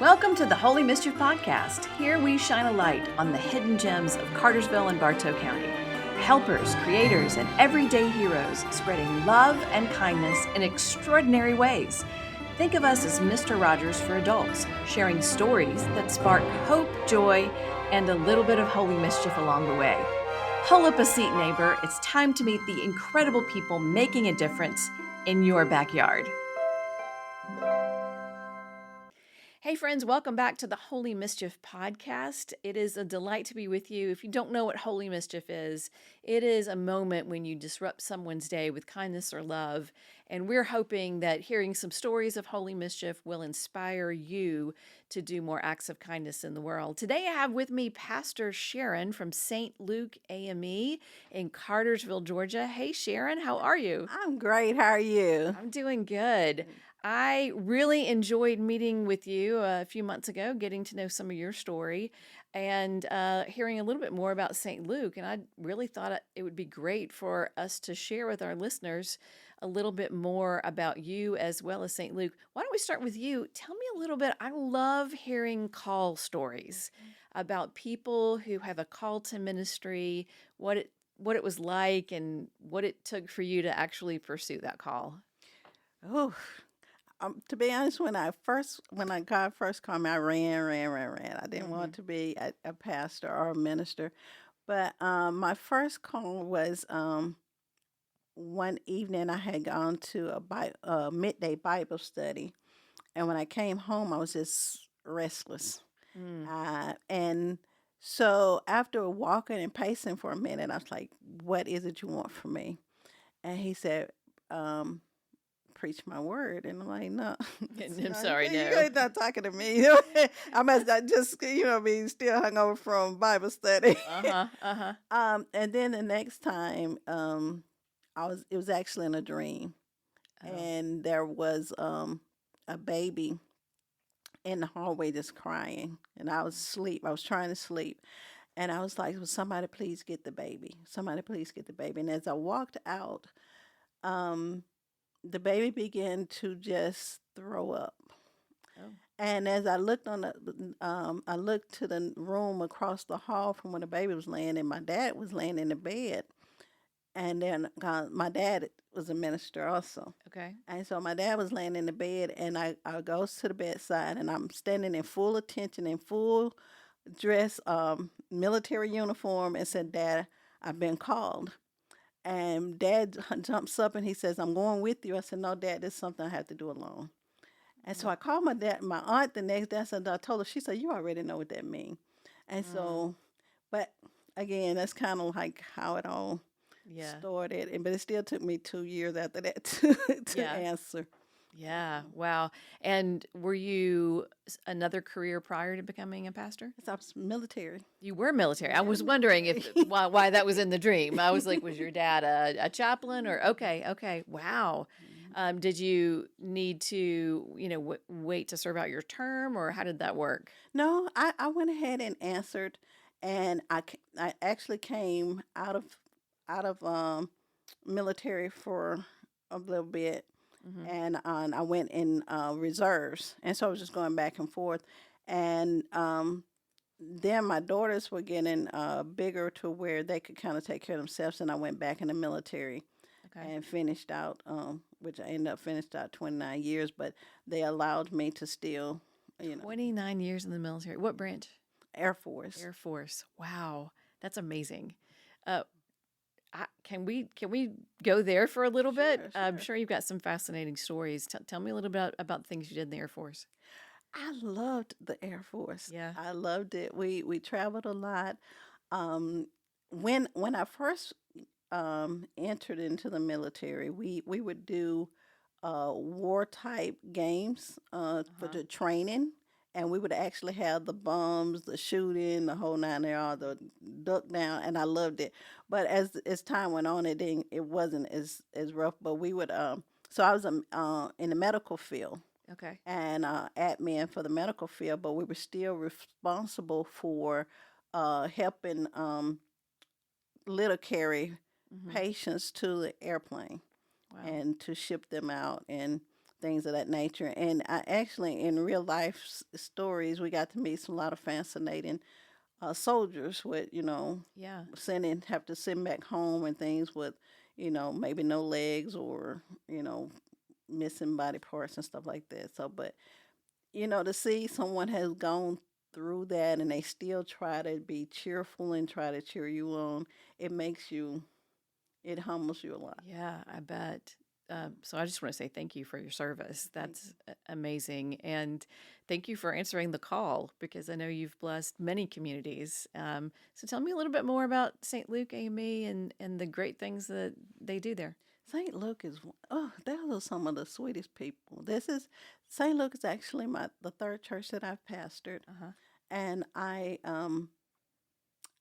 Welcome to the Holy Mischief Podcast. Here we shine a light on the hidden gems of Cartersville and Bartow County. Helpers, creators, and everyday heroes spreading love and kindness in extraordinary ways. Think of us as Mr. Rogers for adults, sharing stories that spark hope, joy, and a little bit of holy mischief along the way. Pull up a seat, neighbor. It's time to meet the incredible people making a difference in your backyard. Hey friends, welcome back to the Holy Mischief Podcast. It is a delight to be with you. If you don't know what Holy Mischief is, it is a moment when you disrupt someone's day with kindness or love. And we're hoping that hearing some stories of Holy Mischief will inspire you to do more acts of kindness in the world. Today I have with me Pastor Sharon from St. Luke AME in Cartersville, Georgia. Hey Sharon, how are you? I'm great. How are you? I'm doing good. I really enjoyed meeting with you a few months ago, getting to know some of your story and hearing a little bit more about St. Luke. And I really thought it would be great for us to share with our listeners a little bit more about you as well as St. Luke. Why don't we start with you? Tell me a little bit. I love hearing call stories about people who have a call to ministry, what it was like and what it took for you to actually pursue that call. Oh, to be honest, when God first called me, I ran. I didn't want to be a pastor or a minister, but my first call was one evening. I had gone to a midday Bible study, and when I came home, I was just restless, and so after walking and pacing for a minute, I was like, "What is it you want from me?" And he said, preach my word. And I'm like, no. I'm sorry, no. You're not talking to me. I must not just, be still hungover from Bible study. And then the next time, it was actually in a dream. Oh. And there was a baby in the hallway just crying. And I was asleep. I was trying to sleep. And I was like, well, somebody please get the baby. Somebody please get the baby. And as I walked out, the baby began to just throw up. Oh. And as I looked I looked to the room across the hall from where the baby was laying, and my dad was laying in the bed. And then my dad was a minister also. Okay. And so my dad was laying in the bed, and I goes to the bedside, and I'm standing in full attention, in full dress, military uniform, and said, "Dad, I've been called." And Dad jumps up and he says, "I'm going with you." I said, "No, Dad, this is something I have to do alone." And so I called my aunt the next day. I told her, she said, "You already know what that means." And so, but again, that's kind of like how it all started. But it still took me 2 years after that to answer. Yeah. Wow. And were you another career prior to becoming a pastor? I was military. You were military. I was wondering why that was in the dream. I was like, was your dad a chaplain or okay. Wow. Did you need to, wait to serve out your term, or how did that work? No, I went ahead and answered, and I actually came out of military for a little bit. And I went in reserves, and so I was just going back and forth. And then my daughters were getting bigger to where they could kind of take care of themselves, and I went back in the military and finished out, which I ended up finished out 29 years, but they allowed me to still, 29 years in the military. What branch? Air Force. Air Force. Wow, that's amazing. Can we go there for a little bit? Sure. I'm sure you've got some fascinating stories. Tell me a little bit about the things you did in the Air Force. I loved the Air Force. Yeah, I loved it. We traveled a lot. When I first entered into the military, we would do war type games for the training. And we would actually have the bombs, the shooting, the whole nine yards, the duck down, and I loved it. But as time went on, it wasn't as rough. But we would so I was in the medical field, okay, and admin for the medical field. But we were still responsible for helping litter carry patients to the airplane and to ship them out. And things of that nature. And I actually, in real life stories, we got to meet some lot of fascinating soldiers with, Yeah. have to send back home and things with, maybe no legs or, missing body parts and stuff like that. So, but, to see someone has gone through that and they still try to be cheerful and try to cheer you on, it makes you, it humbles you a lot. Yeah, I bet. So I just want to say thank you for your service. Thank That's amazing. And thank you for answering the call because I know you've blessed many communities. So tell me a little bit more about St. Luke AME and the great things that they do there. St. Luke is, oh, those are some of the sweetest people. St. Luke is actually the third church that I've pastored. Uh-huh. And I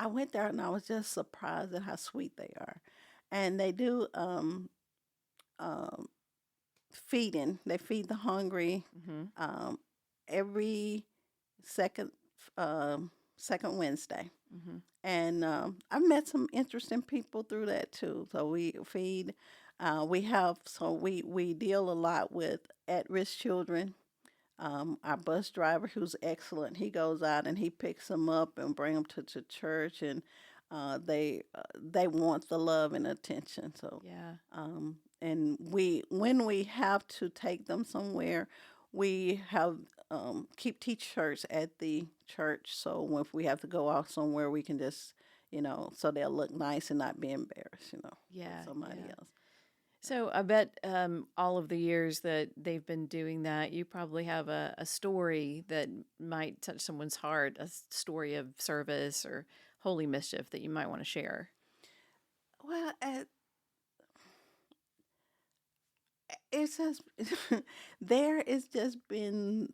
went there and I was just surprised at how sweet they are. And they do um, feeding. They feed the hungry Mm-hmm. every second second Wednesday. Mm-hmm. And I've met some interesting people through that too. So we feed. We deal a lot with at-risk children. Our bus driver, who's excellent, he goes out and he picks them up and bring them to church, and they want the love and attention. So, Yeah. and when we have to take them somewhere, we have keep t-shirts at the church. So if we have to go off somewhere, we can just so they'll look nice and not be embarrassed. Yeah. with somebody Yeah. else. So I bet all of the years that they've been doing that, you probably have a story that might touch someone's heart, a story of service or holy mischief that you might want to share. Well, it's just there. It's just been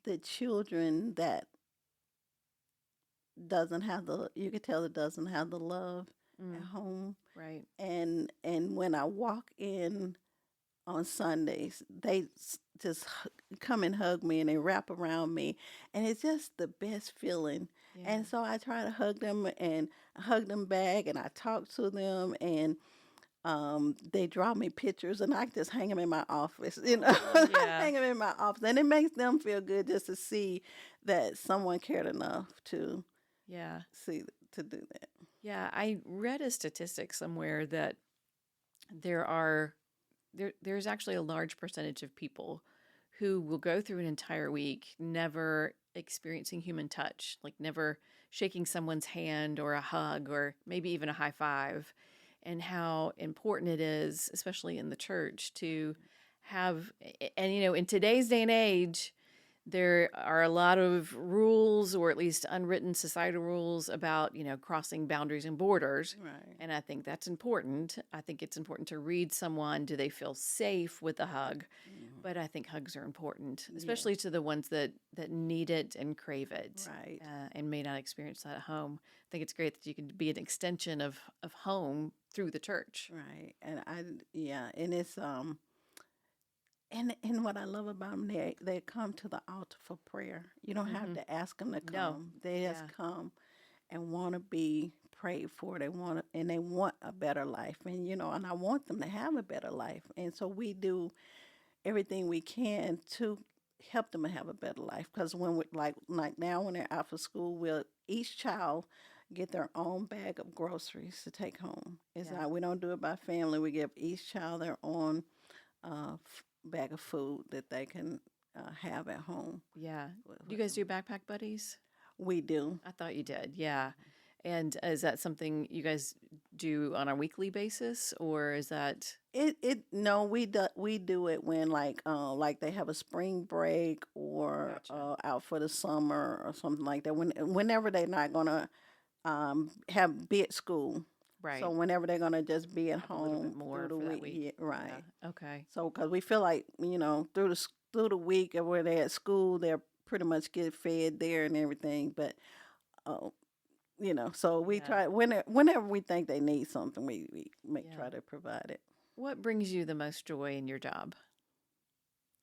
the children that doesn't have the. You could tell it doesn't have the love at Mm, home. right. And when I walk in on Sundays, they just come and hug me and they wrap around me, and it's just the best feeling. Yeah. And so I try to hug them and hug them back, and I talk to them, and they draw me pictures, and I just hang them in my office. Oh, yeah. Hang them in my office, and it makes them feel good just to see that someone cared enough to Yeah. see to do that. Yeah. I read a statistic somewhere that there are there's actually a large percentage of people who will go through an entire week never experiencing human touch, like never shaking someone's hand or a hug or maybe even a high five, and how important it is, especially in the church, to have, and in today's day and age, there are a lot of rules, or at least unwritten societal rules about, crossing boundaries and borders. Right. And I think that's important. I think it's important to read someone. Do they feel safe with a hug? Mhm. But I think hugs are important, Yeah. especially to the ones that need it and crave it, Right. and may not experience that at home. I think it's great that you can be an extension of home through the church. Right. Yeah, and it's and what I love about them, they come to the altar for prayer. You don't have Hmm. to ask them to No. come. They just Yeah. come and want to be prayed for. They want a better life, and I want them to have a better life. And so we do everything we can to help them to have a better life. Because when we like now when they're out for school, each child get their own bag of groceries to take home. It's Yeah. not we don't do it by family. We give each child their own bag of food that they can have at home. Yeah. with- Do you with guys do them. back buddies? We do. I thought you did. Yeah. And is that something you guys do on a weekly basis, or is that? It no, we do it when like they have a spring break or Gotcha. out for the summer or something like that. Whenever they're not gonna be at school. Right. So whenever they're gonna just be at Have a little bit home more through the for that week, week. yeah, right? Yeah. Okay. So because we feel like through the week or where they're at school, they're pretty much get fed there and everything. But uh, so we Yeah. try whenever we think they need something, we Yeah. try to provide it. What brings you the most joy in your job?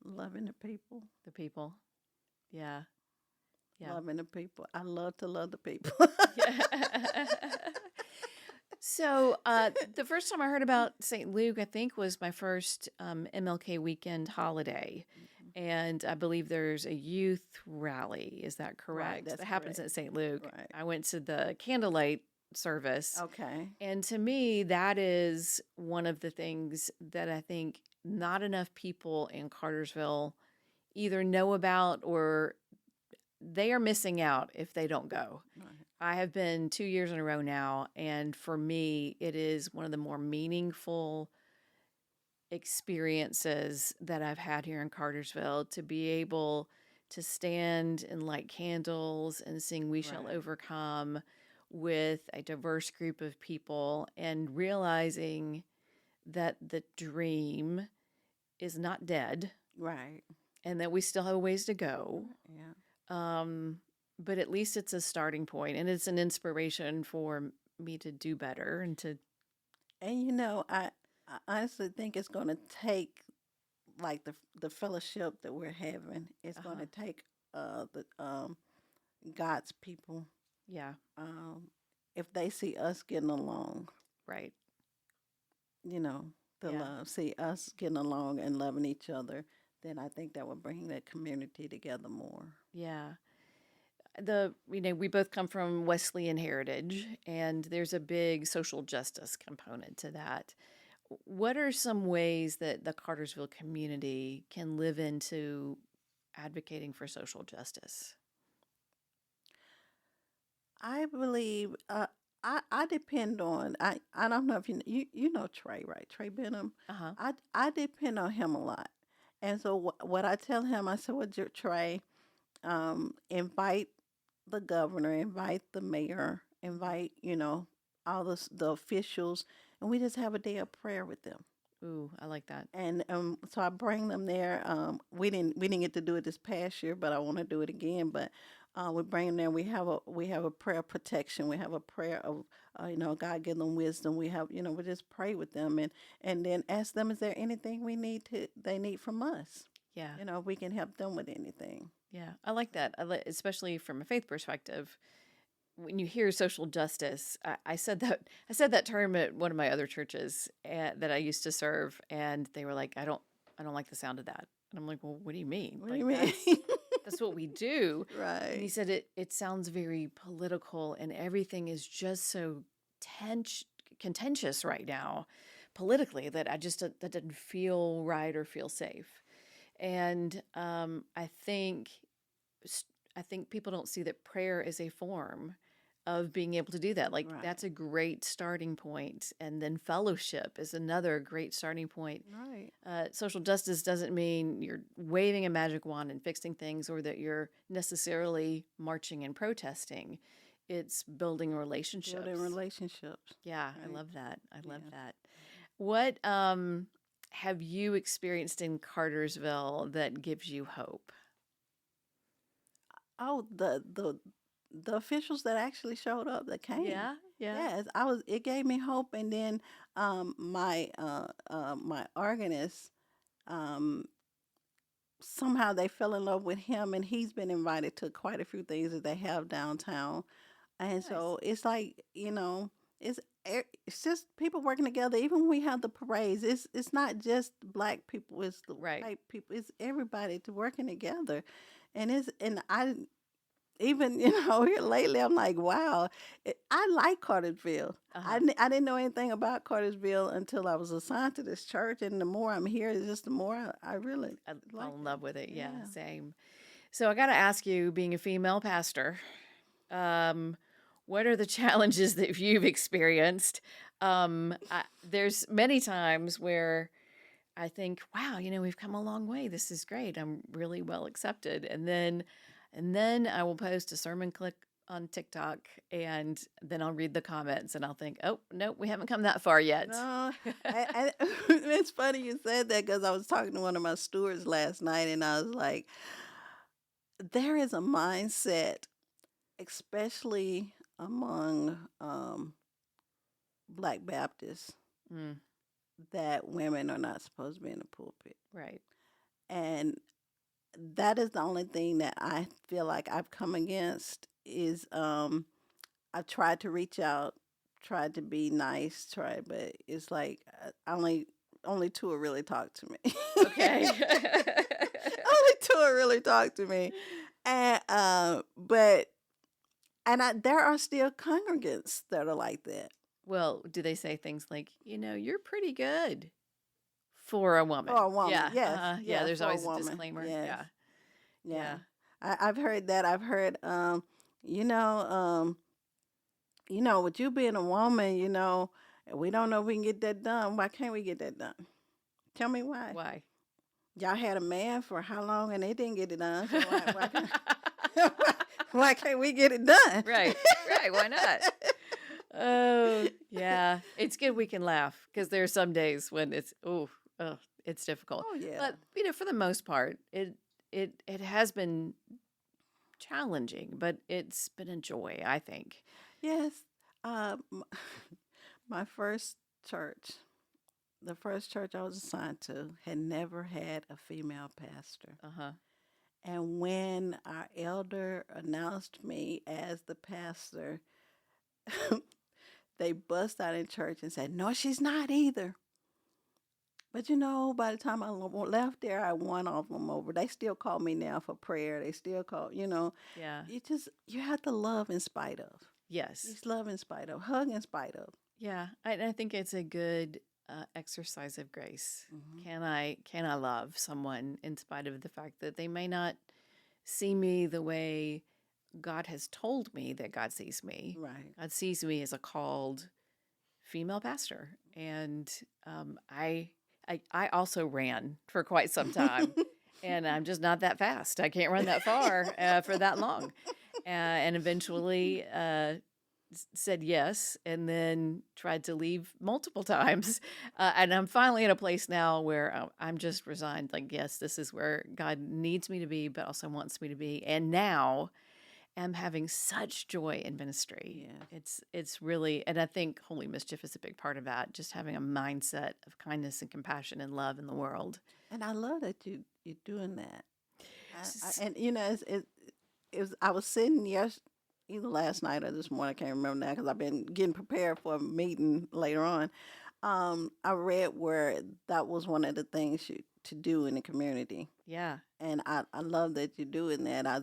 Loving the people, The people. Yeah. Yeah. loving the people. I love to love the people. Yeah. So, the first time I heard about St. Luke, I think, was my first MLK weekend holiday. And I believe there's a youth rally. Is that Right, correct? that's That happens correct. at St. Luke. Right. I went to the candlelight service. Okay. And to me, that is one of the things that I think not enough people in Cartersville either know about or they are missing out if they don't go. Right. I have been 2 years in a row now, and for me, it is one of the more meaningful experiences that I've had here in Cartersville to be able to stand and light candles and sing We Shall Right. Overcome with a diverse group of people and realizing that the dream is not dead Right. and that we still have a ways to go. Yeah. But at least it's a starting point and it's an inspiration for me to do better and to, And I honestly think it's going to take like the fellowship that we're having. It's going uh to take the God's people, yeah, um, if they see us getting along, right. you know, the Yeah. love, see us getting along and loving each other, then I think that will bring that community together more. Yeah. We both come from Wesleyan heritage, and there's a big social justice component to that. What are some ways that the Cartersville community can live into advocating for social justice? I believe I depend on I don't know if you know Trey, right? Trey Benham. Uh huh. I depend on him a lot, and so what I tell him, I said, "Well, Trey, invite the governor, invite the mayor, invite all the officials, and we just have a day of prayer with them." Ooh, I like that. And so I bring them there. We didn't get to do it this past year, but I want to do it again. But we bring them there. We have a prayer of protection. We have a prayer of God give them wisdom. We just pray with them and then ask them, is there anything they need from us? Yeah. We can help them with anything. Yeah. I like that. Especially from a faith perspective. When you hear social justice, I said that term at one of my other churches that I used to serve, and they were like, I don't like the sound of that. And I'm like, well, what do you mean? What do Like you mean? that's what we do. And he Right. said it sounds very political, and everything is just so contentious right now, politically, that that doesn't feel right or feel safe. And I think people don't see that prayer is a form of being able to do that. Like Right. that's a great starting point, and then fellowship is another great starting point. Right. Social justice doesn't mean you're waving a magic wand and fixing things, or that you're necessarily marching and protesting. It's building relationships. Building relationships. Yeah, I Right. love that. I love Yeah. that. What have you experienced in Cartersville that gives you hope? Oh, the officials that actually showed up that came. Yeah, yeah. Yes, it gave me hope. And then my organist, um somehow they fell in love with him, and he's been invited to quite a few things that they have downtown. And Nice. so it's like, it's it's just people working together. Even when we have the parades, it's not just black people, it's the Right. white people, it's everybody to working together. And I even here lately, I'm like, wow, I like Cartersville. Uh-huh. I didn't know anything about Cartersville until I was assigned to this church, and the more I'm here, it's just the more I really I like fell in it. love with it. Yeah, Yeah. same. So I got to ask you, being a female pastor, um, what are the challenges that you've experienced? There's many times where I think, wow, we've come a long way. This is great. I'm really well accepted. And then I will post a sermon clip on TikTok, and then I'll read the comments and I'll think, oh, no, we haven't come that far yet. No, it's funny you said that because I was talking to one of my stewards last night, and I was like, there is a mindset, especially among Black Baptists, Mm, that women are not supposed to be in the pulpit. right. And that is the only thing that I feel like I've come against is I've tried to reach out, tried to be nice, but it's like only two will really talk to me. Okay. Only two will really talk to me, and there are still congregants that are like that Well, do they say things like, you're pretty good for a woman? for a woman. Yeah. Yes, Yeah. yes, There's for a always a woman. disclaimer. Yes, Yeah. yeah. Yeah. I've heard that. I've heard, you know, with you being a woman, we don't know if we can get that done. Why can't we get that done? Tell me why. Why? Y'all had a man for how long and they didn't get it done? So why can't we get it done? Right. Right. Why not? Oh, yeah. It's good we can laugh because there are some days when it's difficult. Oh yeah. But for the most part, it has been challenging, but it's been a joy, I think. Yes. My first church, the first church I was assigned to, had never had a female pastor. Uh-huh. And when our elder announced me as the pastor, they bust out in church and said, "No, she's not either." But by the time I left there, I won all of them over. They still call me now for prayer. They still call, Yeah. you have to love in spite of. Yes. Just love in spite of, hug in spite of. Yeah. I think it's a good exercise of grace. Mm-hmm. Can I love someone in spite of the fact that they may not see me the way God has told me that God sees me? Right. God sees me as a called female pastor. And I also ran for quite some time, and I'm just not that fast. I can't run that far for that long. And eventually said yes, and then tried to leave multiple times. And I'm finally at a place now where I'm just resigned. Like, yes, this is where God needs me to be, but also wants me to be. And now am having such joy in ministry. Yeah. It's really, and I think Holy Mischief is a big part of that. Just having a mindset of kindness and compassion and love in the world. And I love that you're doing that. I was sitting either last night or this morning. I can't remember now because I've been getting prepared for a meeting later on. I read where that was one of the things to do in the community. Yeah. And I love that you're doing that. I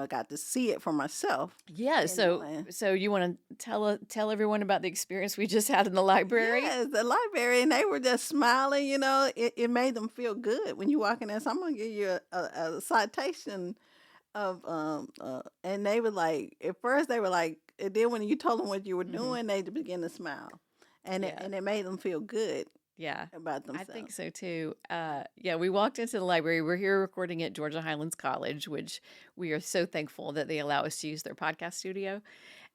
got to see it for myself. Yeah. So you want to tell everyone about the experience we just had in the library? Yes, the library, and they were just smiling. It made them feel good when you walk in there. So I'm gonna give you a citation of and they were like, at first they were like, and then when you told them what you were doing, they began to smile, and it made them feel good. Yeah, about themselves. I think so too. We walked into the library. We're here recording at Georgia Highlands College, which we are so thankful that they allow us to use their podcast studio.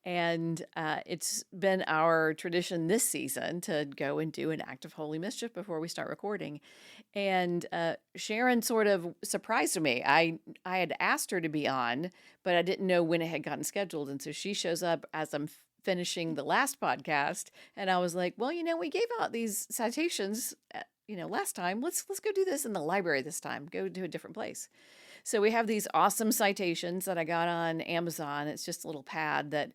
And it's been our tradition this season to go and do an act of Holy Mischief before we start recording. And Sharon sort of surprised me. I had asked her to be on, but I didn't know when it had gotten scheduled. And so she shows up as I'm finishing the last podcast, and I was like, well, we gave out these citations, last time. Let's go do this in the library this time. Go to a different place. So we have these awesome citations that I got on Amazon. It's just a little pad that,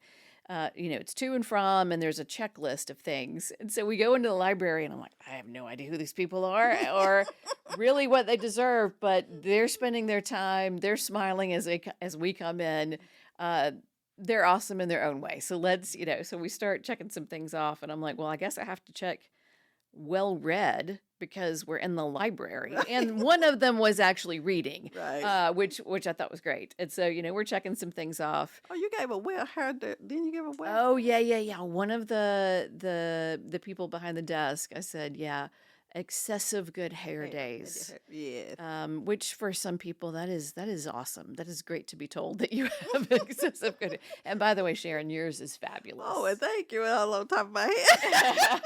it's to and from, and there's a checklist of things. And so we go into the library, and I'm like, I have no idea who these people are or really what they deserve, but they're spending their time. They're smiling as we come in. They're awesome in their own way. So so we start checking some things off, and I'm like, well, I guess I have to check well read because we're in the library. Right. And one of them was actually reading, right. which I thought was great. And so, we're checking some things off. Oh, you gave a well-heard, didn't you give a well? Oh, yeah. One of the people behind the desk, I said, yeah, excessive good hair days. Yes. Which for some people that is awesome. That is great to be told that you have excessive good. And by the way, Sharon, yours is fabulous. Oh, and thank you. All on top of my head.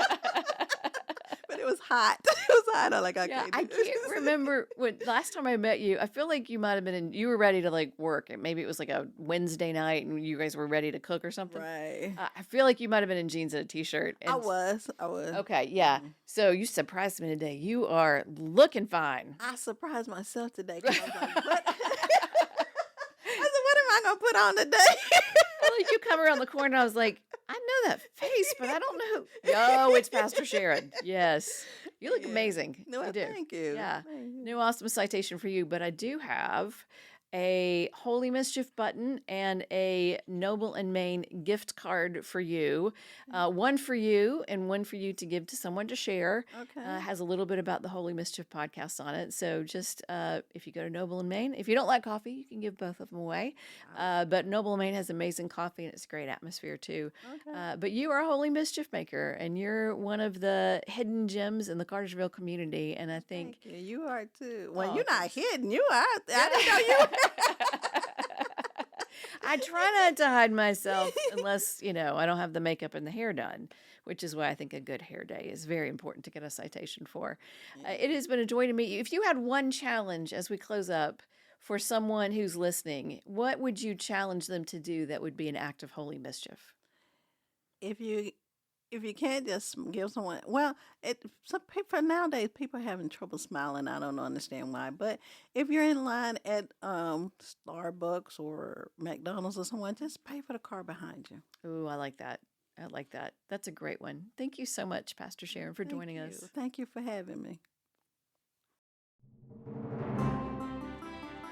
But it was hot. It was hot. I can't remember when last time I met you. I feel like you might have been you were ready to work. Maybe it was like a Wednesday night and you guys were ready to cook or something. Right. I feel like you might have been in jeans and a t-shirt. I was. Okay, yeah. Mm-hmm. So you surprised me today. You are looking fine. I surprised myself today. I was like, what? I said, what am I going to put on today? You come around the corner, I was like, I know that face, but I don't know. Oh, it's Pastor Sharon. Yes. You look Yeah. amazing. No, You do. thank you. Yeah. Thank you. No awesome citation for you, but I do have a Holy Mischief button and a Noble and Main gift card for you. One for you and one for you to give to someone to share. Okay. Has a little bit about the Holy Mischief podcast on it. So just if you go to Noble and Main, if you don't like coffee, you can give both of them away. But Noble and Main has amazing coffee and it's a great atmosphere too. Okay. But you are a Holy Mischief maker and you're one of the hidden gems in the Cartersville community. And I think Thank you. You are too. Well, Oh, you're not thanks. hidden. You are. I didn't know you were. I try not to hide myself unless, I don't have the makeup and the hair done, which is why I think a good hair day is very important to get a citation for. It has been a joy to meet you. If you had one challenge as we close up for someone who's listening, what would you challenge them to do that would be an act of holy mischief? If you can't just give someone, well, some people nowadays people are having trouble smiling. I don't understand why, but if you're in line at Starbucks or McDonald's or someone, just pay for the car behind you. Ooh, I like that. I like that. That's a great one. Thank you so much, Pastor Sharon, for joining us. Thank you for having me.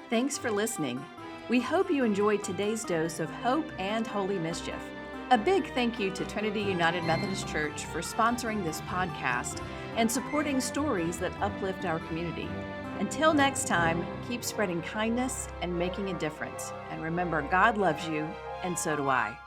Thanks for listening. We hope you enjoyed today's dose of hope and holy mischief. A big thank you to Trinity United Methodist Church for sponsoring this podcast and supporting stories that uplift our community. Until next time, keep spreading kindness and making a difference. And remember, God loves you, and so do I.